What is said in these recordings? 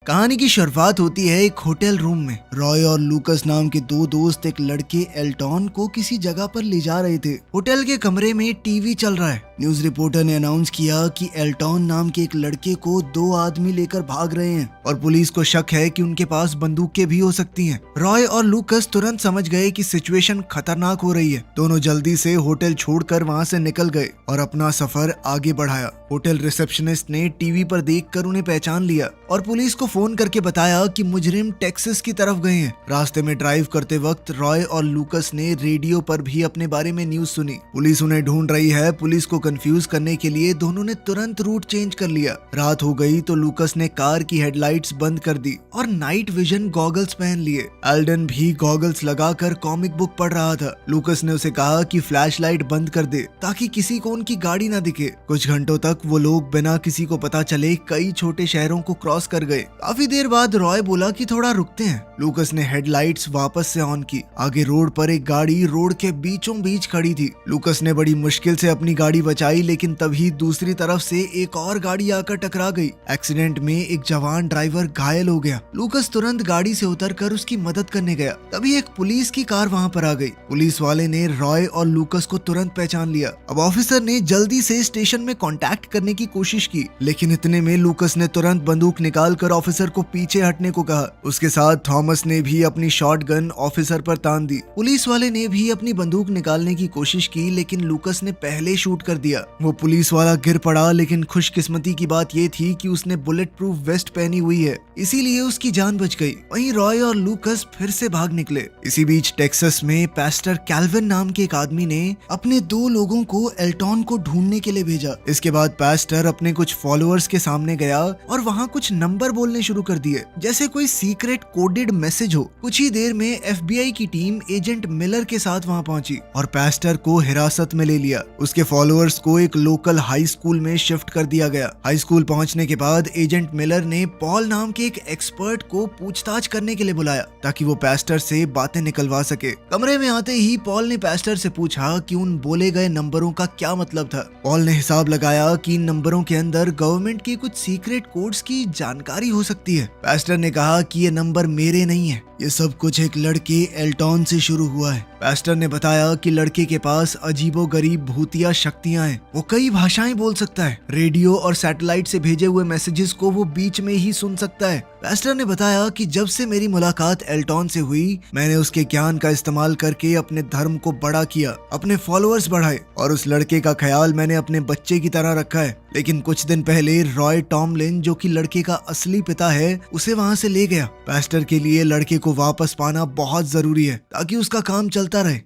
कहानी की शुरुआत होती है एक होटल रूम में। रॉय और लूकस नाम के दो दोस्त एक लड़के एल्टॉन को किसी जगह पर ले जा रहे थे। होटल के कमरे में टीवी चल रहा है। न्यूज रिपोर्टर ने अनाउंस किया कि एल्टॉन नाम के एक लड़के को दो आदमी लेकर भाग रहे हैं और पुलिस को शक है कि उनके पास बंदूकें भी हो सकती हैं। रॉय और लूकस तुरंत समझ गए कि सिचुएशन खतरनाक हो रही है। दोनों जल्दी से होटल छोड़कर वहां से निकल गए और अपना सफर आगे बढ़ाया। होटल रिसेप्शनिस्ट ने टीवी पर देखकर उन्हें पहचान लिया और पुलिस को फोन करके बताया कि मुजरिम टेक्सास की तरफ गए हैं। रास्ते में ड्राइव करते वक्त रॉय और लूकस ने रेडियो पर भी अपने बारे में न्यूज सुनी। पुलिस उन्हें ढूंढ रही है। पुलिस को कंफ्यूज करने के लिए दोनों ने तुरंत रूट चेंज कर लिया। रात हो गई तो लूकस ने कार की हेडलाइट्स बंद कर दी और नाइट विजन गॉगल्स पहन लिए। एल्डन भी गॉगल्स लगाकर कॉमिक बुक पढ़ रहा था। लूकस ने उसे कहा कि फ्लैशलाइट बंद कर दे ताकि किसी को उनकी गाड़ी ना दिखे। कुछ घंटों तक वो लोग बिना किसी को पता चले कई छोटे शहरों को क्रॉस कर गए। काफी देर बाद रॉय बोला कि थोड़ा रुकते हैं। लूकस ने हेडलाइट्स वापस से ऑन की। आगे रोड पर एक गाड़ी रोड के बीचों बीच खड़ी थी। लूकस ने बड़ी मुश्किल से अपनी गाड़ी बचाई, लेकिन तभी दूसरी तरफ से एक और गाड़ी आकर टकरा गई। एक्सीडेंट में एक जवान ड्राइवर घायल हो गया। लूकस तुरंत गाड़ी से उतरकर उसकी मदद करने गया। तभी एक पुलिस की कार वहां पर आ गई। पुलिस वाले ने रॉय और लूकस को तुरंत पहचान लिया। अब ऑफिसर ने जल्दी से स्टेशन में कांटेक्ट करने की कोशिश की, लेकिन इतने में लूकस ने तुरंत बंदूक निकालकर ऑफिसर को पीछे हटने को कहा। उसके साथ थॉमस ने भी अपनी शॉटगन ऑफिसर पर तान दी। पुलिस वाले ने भी अपनी बंदूक निकालने की कोशिश की, लेकिन लूकस ने पहले शूट कर दिया। वो पुलिस वाला गिर पड़ा, लेकिन खुशकिस्मती की बात ये थी कि उसने बुलेट प्रूफ वेस्ट पहनी हुई है, इसीलिए उसकी जान बच गई। वहीं रॉय और लूकस फिर से भाग निकले। इसी बीच टेक्सास में पास्टर कैल्विन नाम के एक आदमी ने अपने दो लोगों को एल्टॉन को ढूंढने के लिए भेजा। इसके बाद पास्टर अपने कुछ फॉलोअर्स के सामने गया और वहाँ कुछ नंबर बोलने शुरू कर दिए, जैसे कोई सीक्रेट कोडेड मैसेज हो। कुछ ही देर में FBI की टीम एजेंट मिलर के साथ वहाँ पहुंची और पास्टर को हिरासत में ले लिया। उसके फॉलोअर्स को एक लोकल हाई स्कूल में शिफ्ट कर दिया गया। हाई स्कूल पहुंचने के बाद एजेंट मिलर ने पॉल नाम के एक एक्सपर्ट को पूछताछ करने के लिए बुलाया ताकि वो पास्टर से बातें निकलवा सके। कमरे में आते ही पॉल ने पास्टर से पूछा कि उन बोले गए नंबरों का क्या मतलब था। पॉल ने हिसाब लगाया कि इन नंबरों के अंदर गवर्नमेंट के कुछ सीक्रेट कोड्स की जानकारी हो सकती है। पास्टर ने कहा कि ये नंबर मेरे नहीं है, ये सब कुछ एक लड़के एल्टॉन से शुरू हुआ है। पास्टर ने बताया कि लड़के के पास अजीबोगरीब भूतिया शक्तियां हैं। वो कई भाषाएं बोल सकता है। रेडियो और सैटेलाइट से भेजे हुए मैसेजेस को वो बीच में ही सुन सकता है। पास्टर ने बताया कि जब से मेरी मुलाकात एल्टॉन से हुई, मैंने उसके ज्ञान का इस्तेमाल करके अपने धर्म को बड़ा किया, अपने फॉलोअर्स बढ़ाए और उस लड़के का ख्याल मैंने अपने बच्चे की तरह रखा है। लेकिन कुछ दिन पहले रॉय टॉमलिन, जो कि लड़के का असली पिता है, उसे वहां से ले गया। पास्टर के लिए लड़के को वापस पाना बहुत जरूरी है ताकि उसका काम चलता रहे।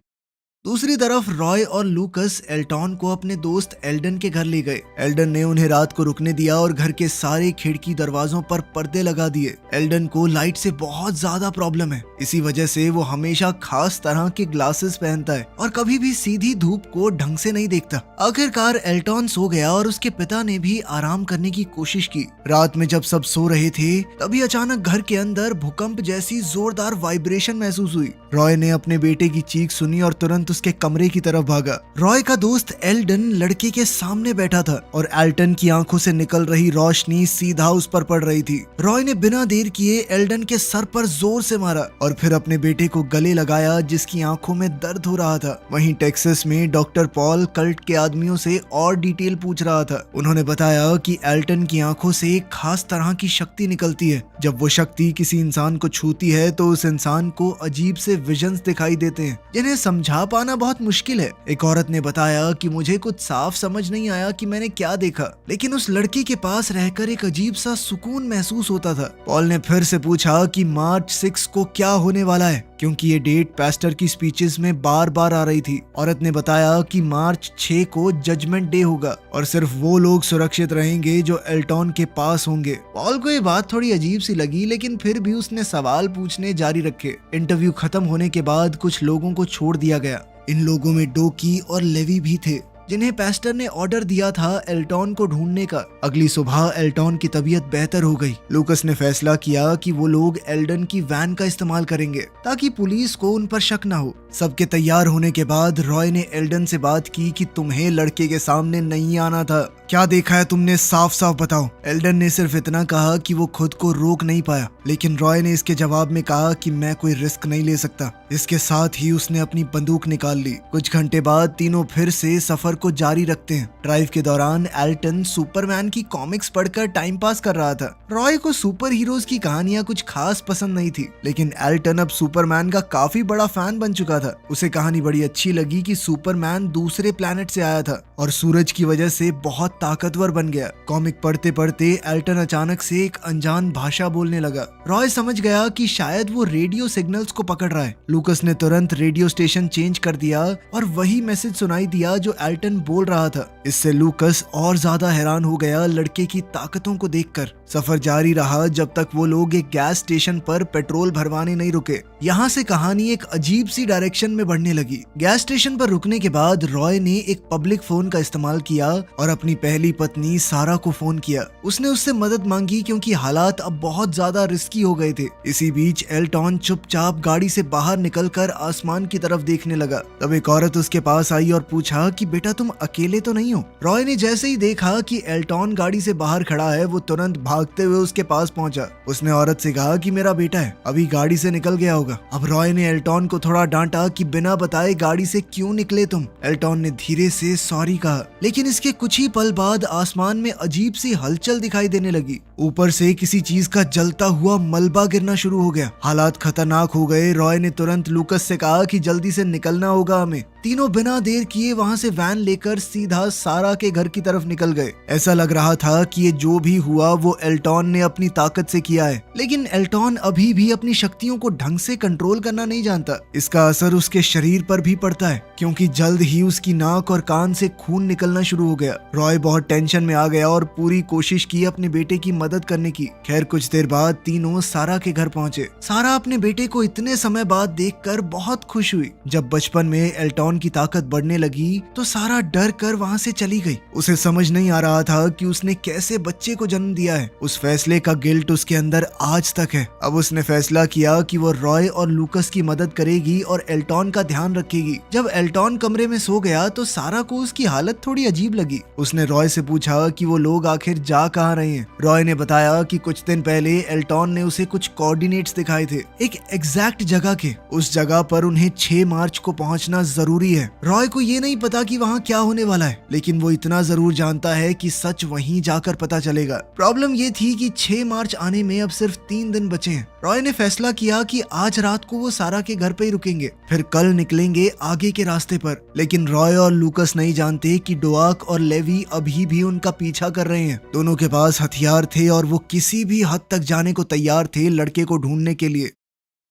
दूसरी तरफ रॉय और लूकस एल्टॉन को अपने दोस्त एल्डन के घर ले गए। एल्डन ने उन्हें रात को रुकने दिया और घर के सारे खिड़की दरवाजों पर पर्दे लगा दिए। एल्डन को लाइट से बहुत ज्यादा प्रॉब्लम है, इसी वजह से वो हमेशा खास तरह के ग्लासेस पहनता है और कभी भी सीधी धूप को ढंग से नहीं देखता। आखिरकार एल्टॉन सो गया और उसके पिता ने भी आराम करने की कोशिश की। रात में जब सब सो रहे थे, तभी अचानक घर के अंदर भूकंप जैसी जोरदार वाइब्रेशन महसूस हुई। रॉय ने अपने बेटे की चीख सुनी और तुरंत उसके कमरे की तरफ भागा। रॉय का दोस्त एल्डन लड़के के सामने बैठा था और एल्टन की आंखों से निकल रही रोशनी सीधा उस पर पड़ रही थी। रॉय ने बिना देर किए एल्डन के सर पर जोर से मारा और फिर अपने बेटे को गले लगाया, जिसकी आंखों में दर्द हो रहा था। वहीं टेक्सास में डॉक्टर पॉल कल्ट के आदमियों से और डिटेल पूछ रहा था। उन्होंने बताया कि एल्टन की आंखों से एक खास तरह की शक्ति निकलती है। जब वो शक्ति किसी इंसान को छूती है तो उस इंसान को अजीब से विजन्स दिखाई देते हैं, जिन्हें समझा पाना बहुत मुश्किल है। एक औरत ने बताया कि मुझे कुछ साफ समझ नहीं आया कि मैंने क्या देखा, लेकिन उस लड़की के पास रहकर एक अजीब सा सुकून महसूस होता था। पॉल ने फिर से पूछा कि मार्च 6 को क्या होने वाला है, क्योंकि ये डेट पास्टर की स्पीचेस में बार बार आ रही थी। औरत ने बताया कि मार्च 6 को जजमेंट डे होगा और सिर्फ वो लोग सुरक्षित रहेंगे जो एल्टॉन के पास होंगे। पॉल को ये बात थोड़ी अजीब सी लगी, लेकिन फिर भी उसने सवाल पूछने जारी रखे। इंटरव्यू खत्म होने के बाद कुछ लोगों को छोड़ दिया गया। इन लोगों में डोकी और लेवी भी थे, जिन्हें पेस्टर ने ऑर्डर दिया था एल्टॉन को ढूंढने का। अगली सुबह एल्टॉन की तबीयत बेहतर हो गई। लूकस ने फैसला किया कि वो लोग एल्डन की वैन का इस्तेमाल करेंगे ताकि पुलिस को उन पर शक न हो। सबके तैयार होने के बाद रॉय ने एल्डन से बात की कि तुम्हें लड़के के सामने नहीं आना था, क्या देखा है तुमने, साफ साफ बताओ। एल्डन ने सिर्फ इतना कहा कि वो खुद को रोक नहीं पाया, लेकिन रॉय ने इसके जवाब में कहा कि मैं कोई रिस्क नहीं ले सकता। इसके साथ ही उसने अपनी बंदूक निकाल ली। कुछ घंटे बाद तीनों फिर से सफर को जारी रखते हैं। ड्राइव के दौरान एल्टन सुपरमैन की कॉमिक्स पढ़कर टाइम पास कर रहा था। रॉय को सुपर हीरोज की कहानियां कुछ खास पसंद नहीं थी, लेकिन एल्टन अब सुपरमैन का काफी बड़ा फैन बन चुका था। उसे कहानी बड़ी अच्छी लगी कि सुपरमैन दूसरे प्लेनेट से आया था और सूरज की वजह से बहुत ताकतवर बन गया। कॉमिक पढ़ते पढ़ते एल्टन अचानक से एक अनजान भाषा बोलने लगा। रॉय समझ गया कि शायद वो रेडियो सिग्नल्स को पकड़ रहा है। लूकस ने तुरंत रेडियो स्टेशन चेंज कर दिया और वही मैसेज सुनाई दिया जो एल्टन बोल रहा था। इससे लूकस और ज्यादा हैरान हो गया लड़के की ताकतों को देखकर। सफर जारी रहा जब तक वो लोग एक गैस स्टेशन पर पेट्रोल भरवाने नहीं रुके। यहाँ से कहानी एक अजीब सी डायरेक्शन में बढ़ने लगी। गैस स्टेशन पर रुकने के बाद रॉय ने एक पब्लिक फोन का इस्तेमाल किया और अपनी पहली पत्नी सारा को फोन किया। उसने उससे मदद मांगी क्योंकि हालात अब बहुत ज्यादा रिस्की हो गए थे। इसी बीच एल्टॉन चुपचाप गाड़ी से बाहर निकलकर आसमान की तरफ देखने लगा। तब एक औरत उसके पास आई और पूछा कि बेटा तुम अकेले तो नहीं हो। रॉय ने जैसे ही देखा कि एल्टॉन गाड़ी से बाहर खड़ा है, वो तुरंत भागते हुए उसके पास पहुंचा। उसने औरत से कहा कि मेरा बेटा है, अभी गाड़ी से निकल गया होगा। अब रॉय ने एल्टॉन को थोड़ा डांटा कि बिना बताए गाड़ी से क्यों निकले तुम। एल्टॉन ने धीरे से सॉरी कहा, लेकिन इसके कुछ ही पल बाद आसमान में अजीब सी हलचल दिखाई देने लगी। ऊपर से किसी चीज का जलता हुआ मलबा गिरना शुरू हो गया। हालात खतरनाक हो गए। रॉय ने तुरंत लूकस से कहा कि जल्दी से निकलना होगा हमें। तीनों बिना देर किए वहां से वैन लेकर सीधा सारा के घर की तरफ निकल गए। ऐसा लग रहा था कि ये जो भी हुआ वो एल्टॉन ने अपनी ताकत से किया है, लेकिन एल्टॉन अभी भी अपनी शक्तियों को ढंग से कंट्रोल करना नहीं जानता। इसका असर उसके शरीर पर भी पड़ता है, क्योंकि जल्द ही उसकी नाक और कान से खून निकलना शुरू हो गया। रॉय बहुत टेंशन में आ गया और पूरी कोशिश की अपने बेटे की मदद करने की। खैर कुछ देर बाद तीनों सारा के घर पहुंचे। सारा अपने बेटे को इतने समय बाद देखकर बहुत खुश हुई। जब बचपन में एल्टॉन की ताकत बढ़ने लगी तो सारा डर कर वहाँ से चली गई। उसे समझ नहीं आ रहा था कि उसने कैसे बच्चे को जन्म दिया है। उस फैसले का गिल्ट उसके अंदर आज तक है। अब उसने फैसला किया कि वो रॉय और लूकस की मदद करेगी और एल्टॉन का ध्यान रखेगी। जब एल्टॉन कमरे में सो गया तो सारा को उसकी हालत थोड़ी अजीब लगी। उसने रॉय से पूछा कि वो लोग आखिर जा कहाँ रहे हैं। रॉय ने बताया कि कुछ दिन पहले एल्टॉन ने उसे कुछ कोऑर्डिनेट्स दिखाए थे, एक एग्जैक्ट जगह के। उस जगह पर उन्हें 6 मार्च को पहुंचना जरूरी है। रॉय को ये नहीं पता कि वहाँ क्या होने वाला है, लेकिन वो इतना जरूर जानता है कि सच वहीं जाकर पता चलेगा। प्रॉब्लम ये थी कि 6 मार्च आने में अब सिर्फ 3 दिन बचे हैं। रॉय ने फैसला किया कि आज रात को वो सारा के घर पे ही रुकेंगे, फिर कल निकलेंगे आगे के रास्ते पर। लेकिन रॉय और लूकस नहीं जानते कि डोआक और लेवी अभी भी उनका पीछा कर रहे हैं। दोनों के पास हथियार थे और वो किसी भी हद तक जाने को तैयार थे लड़के को ढूंढने के लिए।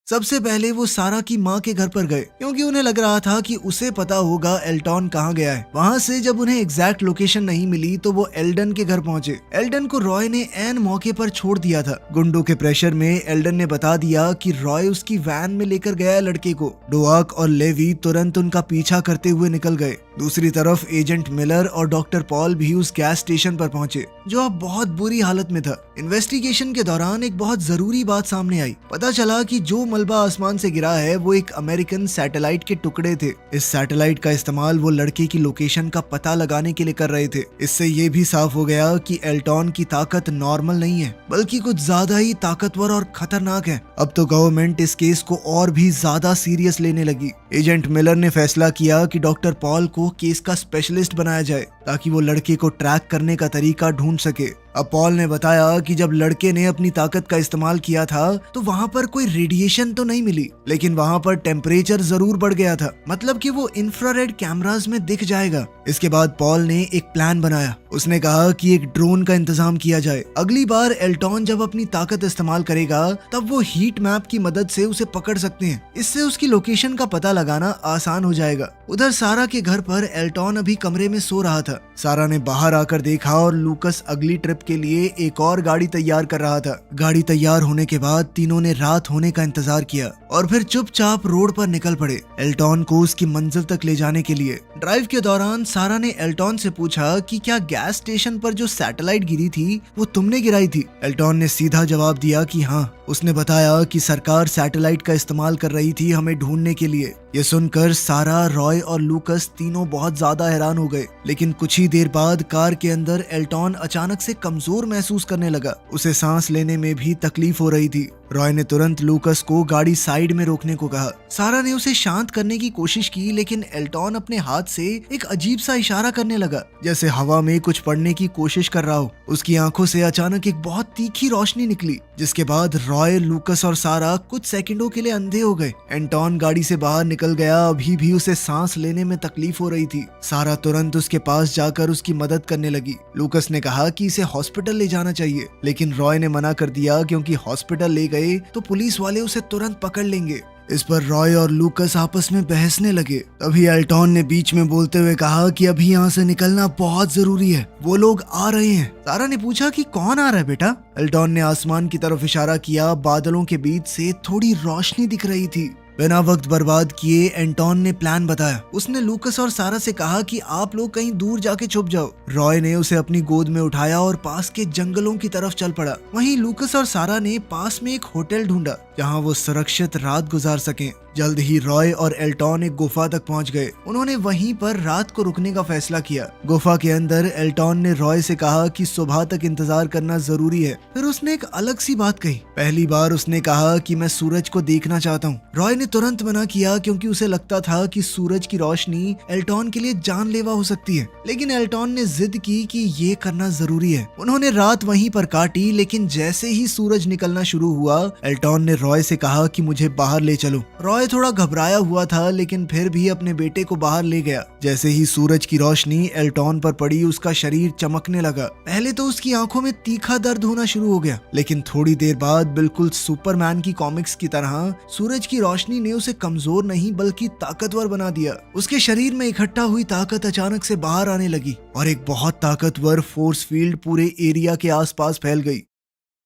सबसे पहले वो सारा की माँ के घर पर गए, क्योंकि उन्हें लग रहा था कि उसे पता होगा एल्टॉन कहाँ गया है। वहाँ से जब उन्हें एग्जैक्ट लोकेशन नहीं मिली तो वो एल्डन के घर पहुँचे। एल्डन को रॉय ने ऐन मौके पर छोड़ दिया था। गुंडों के प्रेशर में एल्डन ने बता दिया कि रॉय उसकी वैन में लेकर गया है लड़के को। डोआक और लेवी तुरंत उनका पीछा करते हुए निकल गए। दूसरी तरफ एजेंट मिलर और डॉक्टर पॉल भी उस गैस स्टेशन पर पहुंचे, जो अब बहुत बुरी हालत में था। इन्वेस्टिगेशन के दौरान एक बहुत जरूरी बात सामने आई। पता चला कि जो मलबा आसमान से गिरा है वो एक अमेरिकन सैटेलाइट के टुकड़े थे। इस सैटेलाइट का इस्तेमाल वो लड़के की लोकेशन का पता लगाने के लिए कर रहे थे। इससे ये भी साफ हो गया कि एल्टॉन की ताकत नॉर्मल नहीं है, बल्कि कुछ ज्यादा ही ताकतवर और खतरनाक है। अब तो गवर्नमेंट इस केस को और भी ज्यादा सीरियस लेने लगी। एजेंट मिलर ने फैसला किया कि डॉक्टर पॉल को केस का स्पेशलिस्ट बनाया जाए, ताकि वो लड़के को ट्रैक करने का तरीका ढूंढ सके। अब पॉल ने बताया कि जब लड़के ने अपनी ताकत का इस्तेमाल किया था तो वहाँ पर कोई रेडिएशन तो नहीं मिली, लेकिन वहाँ पर टेम्परेचर जरूर बढ़ गया था, मतलब कि वो इंफ्रारेड कैमरास में दिख जाएगा। इसके बाद पॉल ने एक प्लान बनाया। उसने कहा कि एक ड्रोन का इंतजाम किया जाए। अगली बार एल्टॉन जब अपनी ताकत इस्तेमाल करेगा तब वो हीट मैप की मदद से उसे पकड़ सकते हैं। इससे उसकी लोकेशन का पता लगाना आसान हो जाएगा। उधर सारा के घर पर एल्टॉन अभी कमरे में सो रहा था। सारा ने बाहर आकर देखा और लूकस अगली ट्रिप हेल्प के लिए एक और गाड़ी तैयार कर रहा था। गाड़ी तैयार होने के बाद तीनों ने रात होने का इंतजार किया और फिर चुपचाप रोड पर निकल पड़े एल्टॉन को उसकी मंजिल तक ले जाने के लिए। ड्राइव के दौरान सारा ने एल्टॉन से पूछा कि क्या गैस स्टेशन पर जो सैटेलाइट गिरी थी वो तुमने गिराई थी? एल्टॉन ने सीधा जवाब दिया कि हाँ। उसने बताया कि सरकार सैटेलाइट का इस्तेमाल कर रही थी हमें ढूंढने के लिए। ये सुनकर सारा, रॉय और लूकस तीनों बहुत ज्यादा हैरान हो गए। लेकिन कुछ ही देर बाद कार के अंदर एल्टॉन अचानक से कमजोर महसूस करने लगा। उसे सांस लेने में भी तकलीफ हो रही थी। रॉय ने तुरंत लूकस को गाड़ी साइड में रोकने को कहा। सारा ने उसे शांत करने की कोशिश की, लेकिन एल्टॉन अपने हाथ से एक अजीब सा इशारा करने लगा, जैसे हवा में कुछ पढ़ने की कोशिश कर रहा हो। उसकी आंखों से अचानक एक बहुत तीखी रोशनी निकली, जिसके बाद रॉय, लूकस और सारा कुछ सेकंडों के लिए अंधे हो गए। एल्टॉन गाड़ी से बाहर निकल गया। अभी भी उसे सांस लेने में तकलीफ हो रही थी। सारा तुरंत उसके पास जाकर उसकी मदद करने लगी। लूकस ने कहा कि इसे हॉस्पिटल ले जाना चाहिए, लेकिन रॉय ने मना कर दिया क्योंकि हॉस्पिटल ले गए तो पुलिस वाले उसे तुरंत पकड़ लेंगे। इस पर रॉय और लूकस आपस में बहसने लगे। तभी एल्टॉन ने बीच में बोलते हुए कहा कि अभी यहाँ से निकलना बहुत जरूरी है, वो लोग आ रहे हैं। सारा ने पूछा कि कौन आ रहा है बेटा? एल्टॉन ने आसमान की तरफ इशारा किया। बादलों के बीच से थोड़ी रोशनी दिख रही थी। बिना वक्त बर्बाद किए एंटोन ने प्लान बताया। उसने लूकस और सारा से कहा कि आप लोग कहीं दूर जाके छुप जाओ। रॉय ने उसे अपनी गोद में उठाया और पास के जंगलों की तरफ चल पड़ा। वहीं लूकस और सारा ने पास में एक होटल ढूंढा जहां वो सुरक्षित रात गुजार सकें। जल्द ही रॉय और एल्टॉन एक गुफा तक पहुंच गए। उन्होंने वहीं पर रात को रुकने का फैसला किया। गुफा के अंदर एल्टॉन ने रॉय से कहा कि सुबह तक इंतजार करना जरूरी है। फिर उसने एक अलग सी बात कही। पहली बार उसने कहा कि मैं सूरज को देखना चाहता हूँ। रॉय ने तुरंत मना किया क्योंकि उसे लगता था कि सूरज की रोशनी एल्टॉन के लिए जानलेवा हो सकती है, लेकिन एल्टॉन ने जिद की कि ये करना जरूरी है। उन्होंने रात वहीं पर काटी, लेकिन जैसे ही सूरज निकलना शुरू हुआ एल्टॉन ने रॉय से कहा कि मुझे बाहर ले चलो। रॉय थोड़ा घबराया हुआ था, लेकिन फिर भी अपने बेटे को बाहर ले गया। जैसे ही सूरज की रोशनी एल्टॉन पर पड़ी, उसका शरीर चमकने लगा। पहले तो उसकी आंखों में तीखा दर्द होना शुरू हो गया, लेकिन थोड़ी देर बाद बिल्कुल सुपरमैन की कॉमिक्स की तरह सूरज की रोशनी ने उसे कमजोर नहीं बल्कि ताकतवर बना दिया। उसके शरीर में इकट्ठा हुई ताकत अचानक से बाहर आने लगी और एक बहुत ताकतवर फोर्स फील्ड पूरे एरिया के आसपास फैल गई।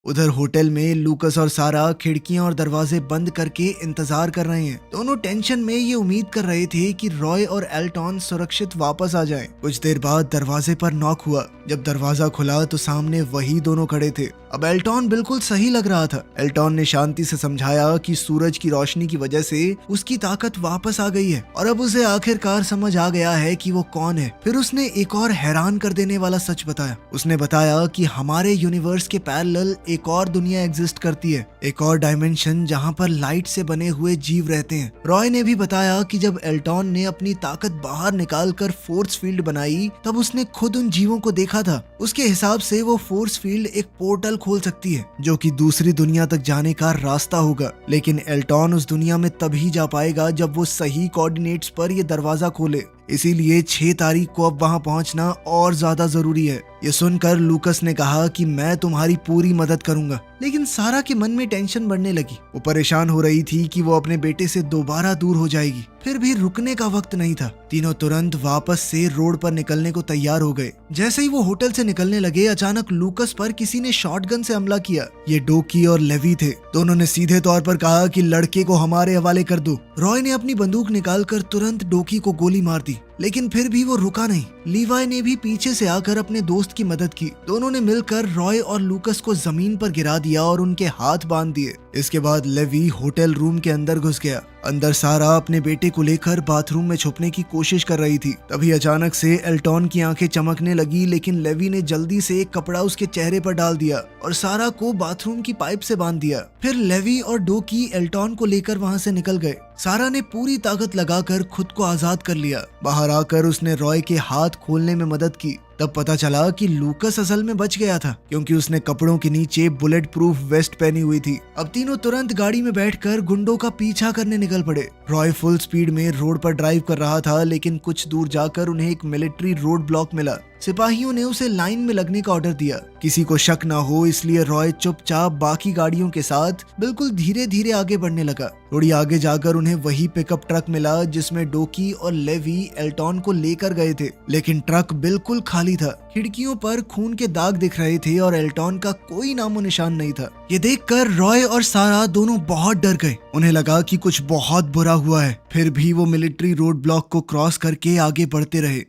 उधर होटल में लूकस और सारा खिड़कियां और दरवाजे बंद करके इंतजार कर रहे हैं। दोनों टेंशन में ये उम्मीद कर रहे थे कि रॉय और एल्टॉन सुरक्षित वापस आ जाएं। कुछ देर बाद दरवाजे पर नॉक हुआ। जब दरवाजा खुला तो सामने वही दोनों खड़े थे। अब एल्टॉन बिल्कुल सही लग रहा था। एल्टॉन ने शांति से समझाया कि सूरज की रोशनी की वजह से उसकी ताकत वापस आ गई है और अब उसे आखिरकार समझ आ गया है कि वो कौन है। फिर उसने एक और हैरान कर देने वाला सच बताया। उसने बताया कि हमारे यूनिवर्स के पैरेलल एक और दुनिया एग्जिस्ट करती है, एक और डायमेंशन जहां पर लाइट से बने हुए जीव रहते हैं। रॉय ने भी बताया कि जब एल्टॉन ने अपनी ताकत बाहर निकालकर फोर्स फील्ड बनाई तब उसने खुद उन जीवों को देखा था। उसके हिसाब से वो फोर्स फील्ड एक पोर्टल खोल सकती है जो कि दूसरी दुनिया तक जाने का रास्ता होगा, लेकिन एल्टॉन उस दुनिया में तभी जा पाएगा जब वो सही कोऑर्डिनेट्स पर ये दरवाजा खोले। इसीलिए 6 तारीख को अब वहां पहुंचना और ज्यादा जरूरी है। ये सुनकर लूकस ने कहा कि मैं तुम्हारी पूरी मदद करूंगा, लेकिन सारा के मन में टेंशन बढ़ने लगी। वो परेशान हो रही थी कि वो अपने बेटे से दोबारा दूर हो जाएगी। फिर भी रुकने का वक्त नहीं था। तीनों तुरंत वापस से रोड पर निकलने को तैयार हो गए। जैसे ही वो होटल से निकलने लगे अचानक लूकस पर किसी ने शॉटगन से हमला किया। ये डोकी और लेवी थे। दोनों ने सीधे तौर पर कहा कि लड़के को हमारे हवाले कर दो। रॉय ने अपनी बंदूक निकालकर तुरंत डोकी को गोली मार दी, लेकिन फिर भी वो रुका नहीं। लीवाई ने भी पीछे से आकर अपने दोस्त की मदद की। दोनों ने मिलकर रॉय और लूकस को जमीन पर गिरा दिया और उनके हाथ बांध दिए। इसके बाद लेवी होटल रूम के अंदर घुस गया। अंदर सारा अपने बेटे को लेकर बाथरूम में छुपने की कोशिश कर रही थी। तभी अचानक से एल्टॉन की आंखें चमकने लगी, लेकिन लेवी ने जल्दी से एक कपड़ा उसके चेहरे पर डाल दिया और सारा को बाथरूम की पाइप से बांध दिया। फिर लेवी और डोकी एल्टॉन को लेकर वहां से निकल गए। सारा ने पूरी ताकत लगाकर खुद को आजाद कर लिया। बाहर आकर उसने रॉय के हाथ खोलने में मदद की। तब पता चला कि लूकस असल में बच गया था, क्योंकि उसने कपड़ों के नीचे बुलेट प्रूफ वेस्ट पहनी हुई थी। अब तीनों तुरंत गाड़ी में बैठकर गुंडों का पीछा करने निकल पड़े। रॉय फुल स्पीड में रोड पर ड्राइव कर रहा था, लेकिन कुछ दूर जाकर उन्हें एक मिलिट्री रोड ब्लॉक मिला। सिपाहियों ने उसे लाइन में लगने का ऑर्डर दिया। किसी को शक ना हो इसलिए रॉय चुपचाप बाकी गाड़ियों के साथ बिल्कुल धीरे धीरे आगे बढ़ने लगा। थोड़ी आगे जाकर उन्हें वही पिकअप ट्रक मिला जिसमें डोकी और लेवी एल्टॉन को लेकर गए थे, लेकिन ट्रक बिल्कुल खाली खाली था। खिड़कियों पर खून के दाग दिख रहे थे और एल्टॉन का कोई नामो निशान नहीं था। ये देखकर रॉय और सारा दोनों बहुत डर गए। उन्हें लगा कि कुछ बहुत बुरा हुआ है। फिर भी वो मिलिट्री रोड ब्लॉक को क्रॉस करके आगे बढ़ते रहे।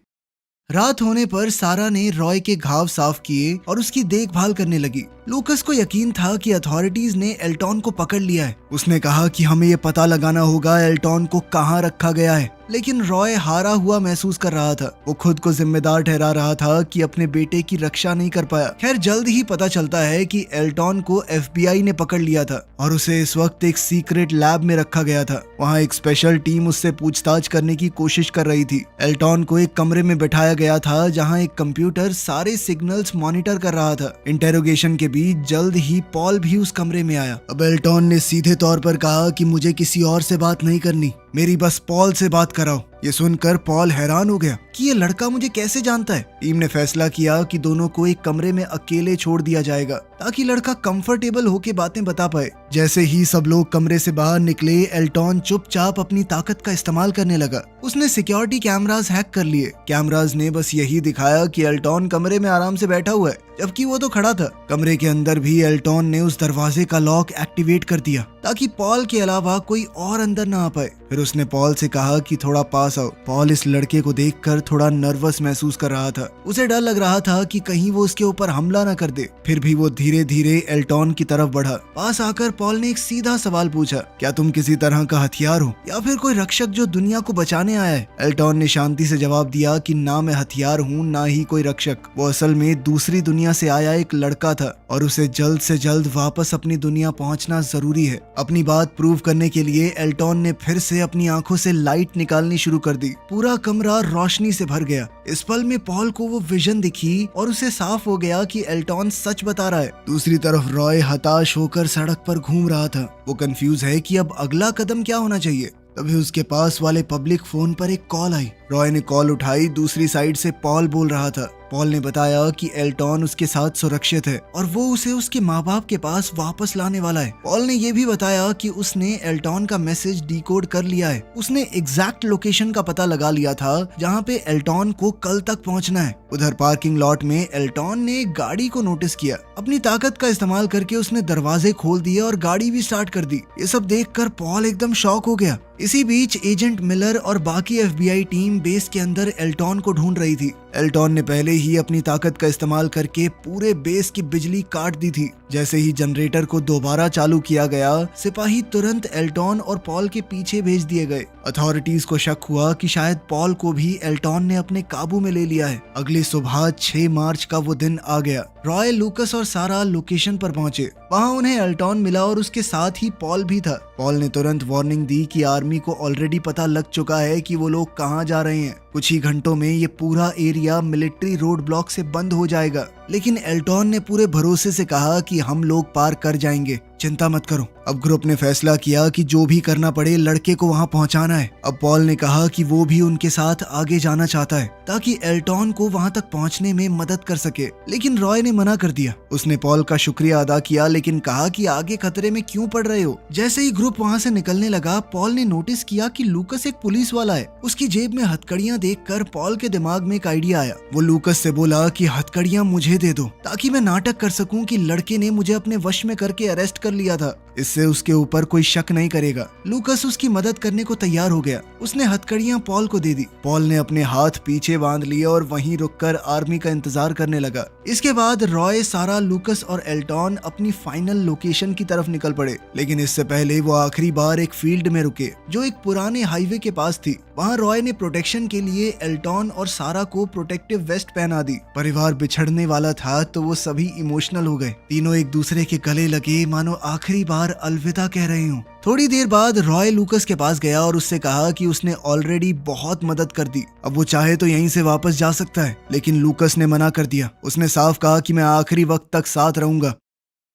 रात होने पर सारा ने रॉय के घाव साफ किए और उसकी देखभाल करने लगी। लूकस को यकीन था कि अथॉरिटीज ने एल्टॉन को पकड़ लिया है। उसने कहा कि हमें ये पता लगाना होगा एल्टॉन को कहाँ रखा गया है। लेकिन रॉय हारा हुआ महसूस कर रहा था। वो खुद को जिम्मेदार ठहरा रहा था कि अपने बेटे की रक्षा नहीं कर पाया। खैर जल्द ही पता चलता है कि एल्टॉन को FBI ने पकड़ लिया था और उसे इस वक्त एक सीक्रेट लैब में रखा गया था। वहाँ एक स्पेशल टीम उससे पूछताछ करने की कोशिश कर रही थी। एल्टॉन को एक कमरे में बैठाया गया था जहाँ एक कंप्यूटर सारे सिग्नल्स मॉनिटर कर रहा था। इंटेरोगेशन के बीच जल्द ही पॉल भी उस कमरे में आया। अब एल्टॉन ने सीधे तौर पर कहा कि मुझे किसी और से बात नहीं करनी, मेरी बस पॉल से बात कराओ। ये सुनकर पॉल हैरान हो गया कि ये लड़का मुझे कैसे जानता है। टीम ने फैसला किया कि दोनों को एक कमरे में अकेले छोड़ दिया जाएगा ताकि लड़का कंफर्टेबल होके बातें बता पाए। जैसे ही सब लोग कमरे से बाहर निकले, एल्टॉन चुपचाप अपनी ताकत का इस्तेमाल करने लगा। उसने सिक्योरिटी कैमरास हैक कर लिए। कैमरास ने बस यही दिखाया कि एल्टॉन कमरे में आराम से बैठा हुआ है, जबकि वो तो खड़ा था। कमरे के अंदर भी एल्टॉन ने उस दरवाजे का लॉक एक्टिवेट कर दिया ताकि पॉल के अलावा कोई और अंदर ना आ पाए। फिर उसने पॉल से कहा कि थोड़ा पास आओ। पॉल इस लड़के को देखकर थोड़ा नर्वस महसूस कर रहा था। उसे डर लग रहा था कि कहीं वो उसके ऊपर हमला न कर दे। फिर भी वो धीरे धीरे एल्टॉन की तरफ बढ़ा। पास आकर पॉल ने एक सीधा सवाल पूछा, क्या तुम किसी तरह का हथियार हो या फिर कोई रक्षक जो दुनिया को बचाने आया है? एल्टॉन ने शांति से जवाब दिया कि ना मैं हथियार हूँ ना ही कोई रक्षक। वो असल में दूसरी दुनिया से आया एक लड़का था और उसे जल्द से जल्द वापस अपनी दुनिया पहुँचना जरूरी है। अपनी बात प्रूव करने के लिए एल्टॉन ने फिर से अपनी आंखों से लाइट निकालनी शुरू कर दी। पूरा कमरा रोशनी से भर गया। इस पल में पॉल को वो विजन दिखी और उसे साफ हो गया कि एल्टॉन सच बता रहा है। दूसरी तरफ रॉय हताश होकर सड़क पर घूम रहा था। वो कंफ्यूज है कि अब अगला कदम क्या होना चाहिए। तभी उसके पास वाले पब्लिक फोन पर एक कॉल आई। रॉय ने कॉल उठाई। दूसरी साइड से पॉल बोल रहा था। पॉल ने बताया कि एल्टॉन उसके साथ सुरक्षित है और वो उसे उसके माँ बाप के पास वापस लाने वाला है। पॉल ने ये भी बताया कि उसने एल्टॉन का मैसेज डिकोड कर लिया है। उसने एग्जैक्ट लोकेशन का पता लगा लिया था जहाँ पे एल्टॉन को कल तक पहुँचना है। उधर पार्किंग लॉट में एल्टॉन ने गाड़ी को नोटिस किया। अपनी ताकत का इस्तेमाल करके उसने दरवाजे खोल दिए और गाड़ी भी स्टार्ट कर दी। ये सब देखकर पॉल एकदम शॉक हो गया। इसी बीच एजेंट मिलर और बाकी FBI टीम बेस के अंदर एल्टॉन को ढूंढ रही थी। एल्टॉन ने पहले ही अपनी ताकत का इस्तेमाल करके पूरे बेस की बिजली काट दी थी। जैसे ही जनरेटर को दोबारा चालू किया गया, सिपाही तुरंत एल्टॉन और पॉल के पीछे भेज दिए गए। अथॉरिटीज को शक हुआ कि शायद पॉल को भी एल्टॉन ने अपने काबू में ले लिया है। अगली सुबह 6 मार्च का वो दिन आ गया। रॉय, लूकस और सारा लोकेशन पर पहुंचे। वहां उन्हें एल्टॉन मिला और उसके साथ ही पॉल भी था। पॉल ने तुरंत वार्निंग दी कि आर्मी को ऑलरेडी पता लग चुका है कि वो लोग कहां जा रहे हैं। कुछ ही घंटों में ये पूरा एरिया मिलिट्री रोड ब्लॉक से बंद हो जाएगा। लेकिन एल्टॉन ने पूरे भरोसे से कहा कि हम लोग पार कर जाएंगे, चिंता मत करो। अब ग्रुप ने फैसला किया कि जो भी करना पड़े लड़के को वहां पहुंचाना है। अब पॉल ने कहा कि वो भी उनके साथ आगे जाना चाहता है ताकि एल्टॉन को वहां तक पहुंचने में मदद कर सके। लेकिन रॉय ने मना कर दिया। उसने पॉल का शुक्रिया अदा किया लेकिन कहा कि आगे खतरे में क्यों पड़ रहे हो। जैसे ही ग्रुप वहां से निकलने लगा, पॉल ने नोटिस किया कि लूकस एक पुलिस वाला है। उसकी जेब में हथकड़ियां देखकर पॉल के दिमाग में एक आइडिया आया। वो लूकस से बोला कि हथकड़ियां मुझे दे दो ताकि मैं नाटक कर सकूं कि लड़के ने मुझे अपने वश में करके अरेस्ट कर लिया था। इससे उसके ऊपर कोई शक नहीं करेगा। लूकस उसकी मदद करने को तैयार हो गया। उसने हथकड़ियां पॉल को दे दी। पॉल ने अपने हाथ पीछे बांध लिए और वहीं रुककर आर्मी का इंतजार करने लगा। इसके बाद रॉय, सारा, लूकस और एल्टॉन अपनी फाइनल लोकेशन की तरफ निकल पड़े। लेकिन इससे पहले वो आखिरी बार एक फील्ड में रुके जो एक पुराने हाईवे के पास थी। वहाँ रॉय ने प्रोटेक्शन के लिए एल्टॉन और सारा को प्रोटेक्टिव वेस्ट पहना दी। परिवार बिछड़ने वाला था तो वो सभी इमोशनल हो गए। तीनों एक दूसरे के गले लगे मानो आखिरी बार अलविदा कह रहे हूँ। थोड़ी देर बाद रॉय लूकस के पास गया और उससे कहा कि उसने ऑलरेडी बहुत मदद कर दी। अब वो चाहे तो यहीं से वापस जा सकता है। लेकिन लूकस ने मना कर दिया। उसने साफ कहा कि मैं आखिरी वक्त तक साथ रहूंगा।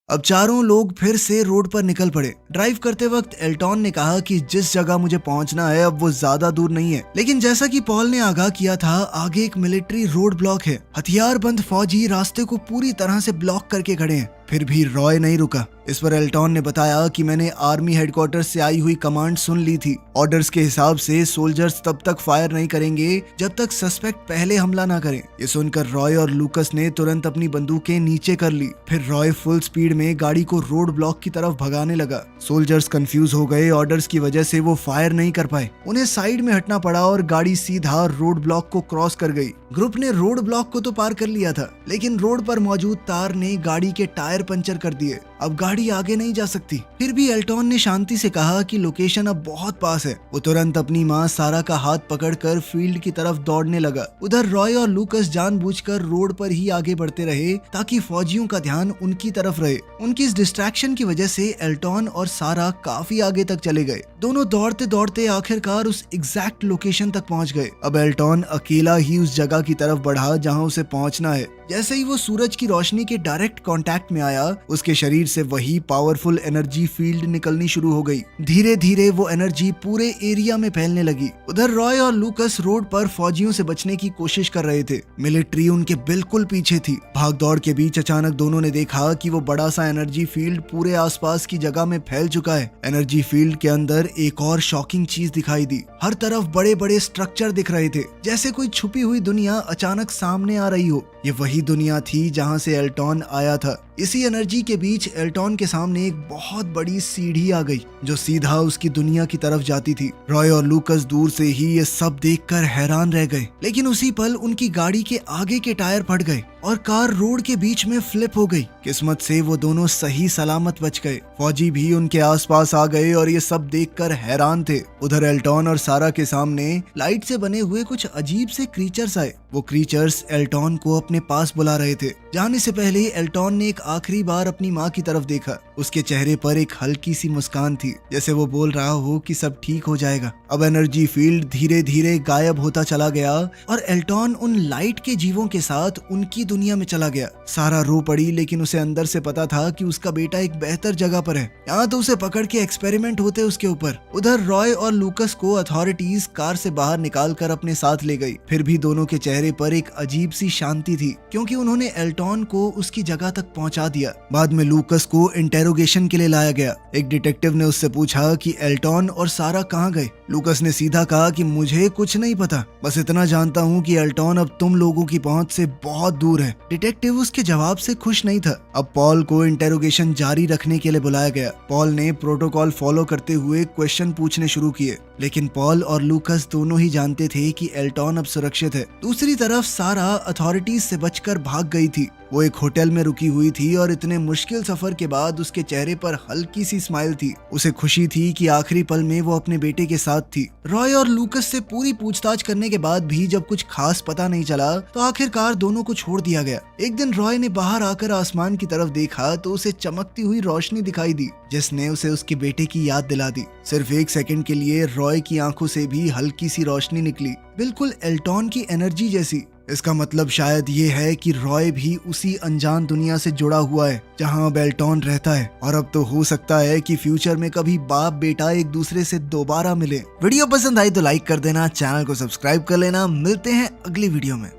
अब चारों लोग फिर से रोड पर निकल पड़े। ड्राइव करते वक्त एल्टॉन ने कहा कि जिस जगह मुझे पहुंचना है अब वो ज्यादा दूर नहीं है। लेकिन जैसा कि पॉल ने आगाह किया था, आगे एक मिलिट्री रोड ब्लॉक है। हथियारबंद फौजी रास्ते को पूरी तरह से ब्लॉक करके खड़े हैं। फिर भी रॉय नहीं रुका। इस पर एल्टॉन ने बताया कि मैंने आर्मी हेडक्वार्टर से आई हुई कमांड सुन ली थी। ऑर्डर्स के हिसाब से सोल्जर्स तब तक फायर नहीं करेंगे जब तक सस्पेक्ट पहले हमला ना करें। ये सुनकर रॉय और लूकस ने तुरंत अपनी बंदूकें नीचे कर ली। फिर रॉय फुल स्पीड में गाड़ी को रोड ब्लॉक की तरफ भगाने लगा। सोल्जर्स कंफ्यूज हो गए। ऑर्डर्स की वजह से वो फायर नहीं कर पाए। उन्हें साइड में हटना पड़ा और गाड़ी सीधा रोड ब्लॉक को क्रॉस कर गई। ग्रुप ने रोड ब्लॉक को तो पार कर लिया था, लेकिन रोड पर मौजूद तार ने गाड़ी के टायर पंचर कर दिए। अब गाड़ी आगे नहीं जा सकती। फिर भी एल्टॉन ने शांति से कहा कि लोकेशन अब बहुत पास है। वो तुरंत अपनी माँ सारा का हाथ पकड़कर फील्ड की तरफ दौड़ने लगा। उधर रॉय और लूकस जानबूझकर रोड पर ही आगे बढ़ते रहे ताकि फौजियों का ध्यान उनकी तरफ रहे। उनकी इस डिस्ट्रैक्शन की वजह से एल्टॉन और सारा काफी आगे तक चले गए। दोनों दौड़ते दौड़ते आखिरकार उस एग्जैक्ट लोकेशन तक पहुंच गए। अब एल्टॉन अकेला ही उस जगह की तरफ बढ़ा जहां उसे पहुंचना है। जैसे ही वो सूरज की रोशनी के डायरेक्ट कांटेक्ट में आया, उसके शरीर से वही पावरफुल एनर्जी फील्ड निकलनी शुरू हो गई। धीरे धीरे वो एनर्जी पूरे एरिया में फैलने लगी। उधर रॉय और लूकस रोड पर फौजियों से बचने की कोशिश कर रहे थे। मिलिट्री उनके बिल्कुल पीछे थी। भाग दौड़ के बीच अचानक दोनों ने देखा कि वो बड़ा सा एनर्जी फील्ड पूरे आसपास की जगह में फैल चुका है। एनर्जी फील्ड के अंदर एक और शॉकिंग चीज दिखाई दी। हर तरफ बड़े बड़े स्ट्रक्चर दिख रहे थे, जैसे कोई छुपी हुई दुनिया अचानक सामने आ रही हो। ये वही दुनिया थी जहां से एल्टॉन आया था। इसी एनर्जी के बीच एल्टॉन के सामने एक बहुत बड़ी सीढ़ी आ गई जो सीधा उसकी दुनिया की तरफ जाती थी। रॉय और लूकस दूर से ही ये सब देखकर हैरान रह गए, लेकिन उसी पल उनकी गाड़ी के आगे के टायर फट गए और कार रोड के बीच में फ्लिप हो गई। किस्मत से वो दोनों सही सलामत बच गए। फौजी भी उनके आसपास आ गए और ये सब देखकर हैरान थे। उधर एल्टॉन और सारा के सामने लाइट से बने हुए कुछ अजीब से क्रीचर्स आए। वो क्रीचर्स एल्टॉन को अपने पास बुला रहे थे। जाने से पहले एल्टॉन ने एक आखिरी बार अपनी माँ की तरफ देखा। उसके चेहरे पर एक हल्की सी मुस्कान थी, जैसे वो बोल रहा हो कि सब ठीक हो जाएगा। अब एनर्जी फील्ड धीरे धीरे गायब होता चला गया और एल्टॉन उन लाइट के जीवों के साथ उनकी दुनिया में चला गया। सारा रो पड़ी, लेकिन उसे अंदर से पता था कि उसका बेटा एक बेहतर जगह पर है। यहाँ तो उसे पकड़ के एक्सपेरिमेंट होते उसके ऊपर। उधर रॉय और लूकस को अथॉरिटीज कार से बाहर निकाल कर अपने साथ ले गई। फिर भी दोनों के चेहरे पर एक अजीब सी शांति थी, क्योंकि उन्होंने एल्टॉन को उसकी जगह तक पहुंचा दिया। बाद में लूकस को इंटेरोगेशन के लिए लाया गया। एक डिटेक्टिव ने उससे पूछा कि एल्टॉन और सारा कहाँ गए। लूकस ने सीधा कहा कि मुझे कुछ नहीं पता, बस इतना जानता हूँ कि एल्टॉन अब तुम लोगों की पहुंच से बहुत दूर है। डिटेक्टिव उसके जवाब से खुश नहीं था। अब पॉल को इंटेरोगेशन जारी रखने के लिए बुलाया गया। पॉल ने प्रोटोकॉल फॉलो करते हुए क्वेश्चन पूछने शुरू किए, लेकिन पॉल और लूकस दोनों ही जानते थे कि एल्टॉन अब सुरक्षित है। दूसरी तरफ सारा अथॉरिटीज से बचकर भाग गई थी। वो एक होटल में रुकी हुई थी और इतने मुश्किल सफर के बाद उसके चेहरे पर हल्की सी स्माइल थी। उसे खुशी थी कि आखिरी पल में वो अपने बेटे के साथ थी। रॉय और लूकस से पूरी पूछताछ करने के बाद भी जब कुछ खास पता नहीं चला, तो आखिरकार दोनों को छोड़ दिया गया। एक दिन रॉय ने बाहर आकर आसमान की तरफ देखा तो उसे चमकती हुई रोशनी दिखाई दी, जिसने उसे उसके बेटे की याद दिला दी। सिर्फ एक सेकंड के लिए रॉय की आंखों से भी हल्की सी रोशनी निकली, बिल्कुल एल्टॉन की एनर्जी जैसी। इसका मतलब शायद ये है कि रॉय भी उसी अनजान दुनिया से जुड़ा हुआ है जहां अब एल्टॉन रहता है। और अब तो हो सकता है कि फ्यूचर में कभी बाप बेटा एक दूसरे से दोबारा मिले। वीडियो पसंद आई तो लाइक कर देना, चैनल को सब्सक्राइब कर लेना। मिलते हैं अगली वीडियो में।